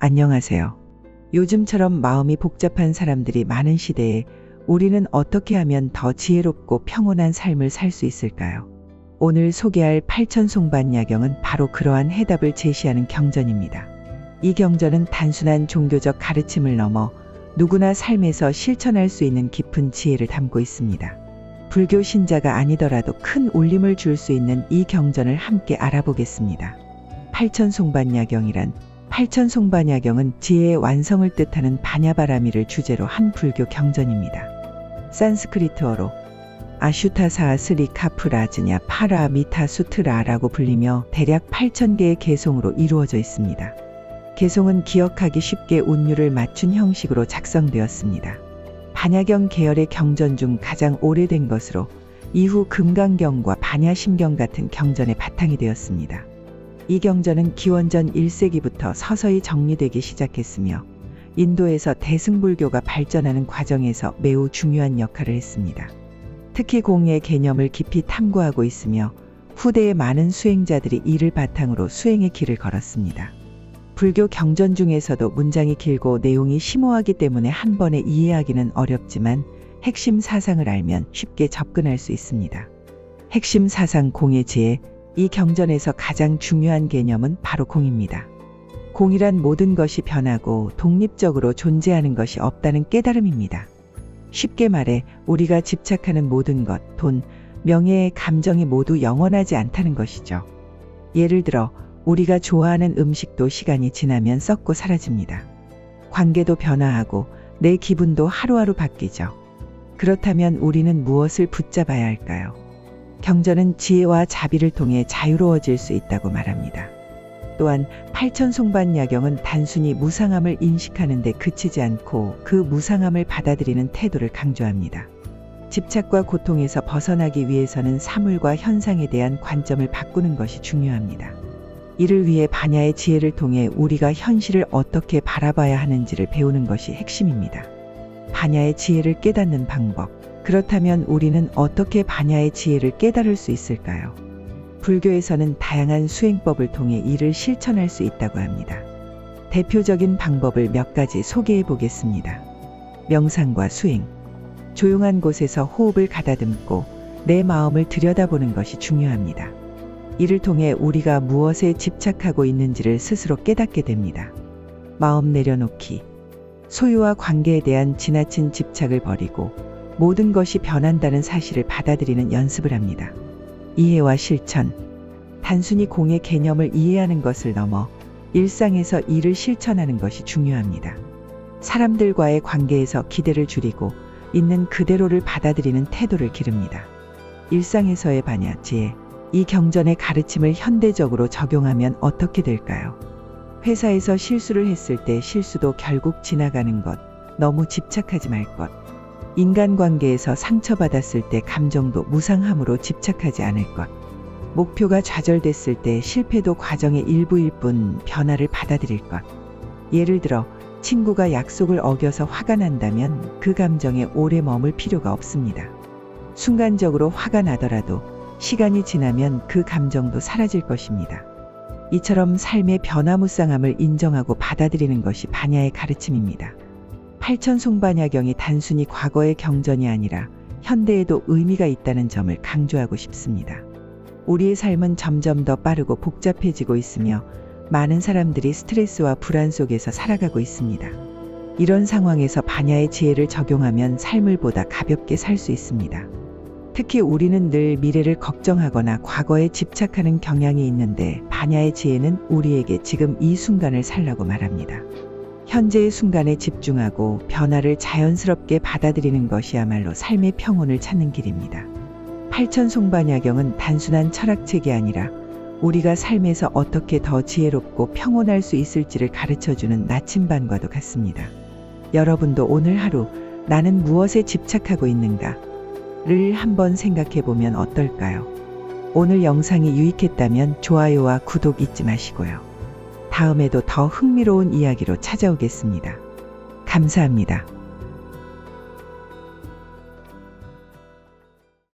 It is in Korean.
안녕하세요. 요즘처럼 마음이 복잡한 사람들이 많은 시대에 우리는 어떻게 하면 더 지혜롭고 평온한 삶을 살 수 있을까요? 오늘 소개할 팔천송반야경은 바로 그러한 해답을 제시하는 경전입니다. 이 경전은 단순한 종교적 가르침을 넘어 누구나 삶에서 실천할 수 있는 깊은 지혜를 담고 있습니다. 불교 신자가 아니더라도 큰 울림을 줄 수 있는 이 경전을 함께 알아보겠습니다. 팔천송반야경이란 팔천송반야경은 지혜의 완성을 뜻하는 바냐바라미를 주제로 한 불교 경전입니다. 산스크리트어로 아슈타사스리 카프라즈냐 파라미타 수트라라고 불리며 대략 8,000개의 개송으로 이루어져 있습니다. 개송은 기억하기 쉽게 운율을 맞춘 형식으로 작성되었습니다. 반야경 계열의 경전 중 가장 오래된 것으로 이후 금강경과 반야심경 같은 경전의 바탕이 되었습니다. 이 경전은 기원전 1세기부터 서서히 정리되기 시작했으며 인도에서 대승불교가 발전하는 과정에서 매우 중요한 역할을 했습니다. 특히 공의 개념을 깊이 탐구하고 있으며 후대의 많은 수행자들이 이를 바탕으로 수행의 길을 걸었습니다. 불교 경전 중에서도 문장이 길고 내용이 심오하기 때문에 한 번에 이해하기는 어렵지만 핵심 사상을 알면 쉽게 접근할 수 있습니다. 핵심 사상 공의 지혜, 이 경전에서 가장 중요한 개념은 바로 공입니다. 공이란 모든 것이 변하고 독립적으로 존재하는 것이 없다는 깨달음입니다. 쉽게 말해 우리가 집착하는 모든 것, 돈, 명예, 감정이 모두 영원하지 않다는 것이죠. 예를 들어 우리가 좋아하는 음식도 시간이 지나면 썩고 사라집니다. 관계도 변화하고 내 기분도 하루하루 바뀌죠. 그렇다면 우리는 무엇을 붙잡아야 할까요? 경전은 지혜와 자비를 통해 자유로워질 수 있다고 말합니다. 또한 팔천송반야경은 단순히 무상함을 인식하는 데 그치지 않고 그 무상함을 받아들이는 태도를 강조합니다. 집착과 고통에서 벗어나기 위해서는 사물과 현상에 대한 관점을 바꾸는 것이 중요합니다. 이를 위해 반야의 지혜를 통해 우리가 현실을 어떻게 바라봐야 하는지를 배우는 것이 핵심입니다. 반야의 지혜를 깨닫는 방법. 그렇다면 우리는 어떻게 반야의 지혜를 깨달을 수 있을까요? 불교에서는 다양한 수행법을 통해 이를 실천할 수 있다고 합니다. 대표적인 방법을 몇 가지 소개해 보겠습니다. 명상과 수행. 조용한 곳에서 호흡을 가다듬고 내 마음을 들여다보는 것이 중요합니다. 이를 통해 우리가 무엇에 집착하고 있는지를 스스로 깨닫게 됩니다. 마음 내려놓기. 소유와 관계에 대한 지나친 집착을 버리고 모든 것이 변한다는 사실을 받아들이는 연습을 합니다. 이해와 실천. 단순히 공의 개념을 이해하는 것을 넘어 일상에서 이를 실천하는 것이 중요합니다. 사람들과의 관계에서 기대를 줄이고 있는 그대로를 받아들이는 태도를 기릅니다. 일상에서의 반야, 지혜. 이 경전의 가르침을 현대적으로 적용하면 어떻게 될까요? 회사에서 실수를 했을 때 실수도 결국 지나가는 것, 너무 집착하지 말 것. 인간관계에서 상처받았을 때 감정도 무상함으로 집착하지 않을 것. 목표가 좌절됐을 때 실패도 과정의 일부일 뿐 변화를 받아들일 것. 예를 들어 친구가 약속을 어겨서 화가 난다면 그 감정에 오래 머물 필요가 없습니다. 순간적으로 화가 나더라도 시간이 지나면 그 감정도 사라질 것입니다. 이처럼 삶의 변화무쌍함을 인정하고 받아들이는 것이 반야의 가르침입니다. 팔천송반야경이 단순히 과거의 경전이 아니라 현대에도 의미가 있다는 점을 강조하고 싶습니다. 우리의 삶은 점점 더 빠르고 복잡해지고 있으며 많은 사람들이 스트레스와 불안 속에서 살아가고 있습니다. 이런 상황에서 반야의 지혜를 적용하면 삶을 보다 가볍게 살 수 있습니다. 특히 우리는 늘 미래를 걱정하거나 과거에 집착하는 경향이 있는데 반야의 지혜는 우리에게 지금 이 순간을 살라고 말합니다. 현재의 순간에 집중하고 변화를 자연스럽게 받아들이는 것이야말로 삶의 평온을 찾는 길입니다. 팔천송반야경은 단순한 철학책이 아니라 우리가 삶에서 어떻게 더 지혜롭고 평온할 수 있을지를 가르쳐주는 나침반과도 같습니다. 여러분도 오늘 하루 나는 무엇에 집착하고 있는가? 를 한번 생각해 보면 어떨까요? 오늘 영상이 유익했다면 좋아요와 구독 잊지 마시고요. 다음에도 더 흥미로운 이야기로 찾아오겠습니다. 감사합니다.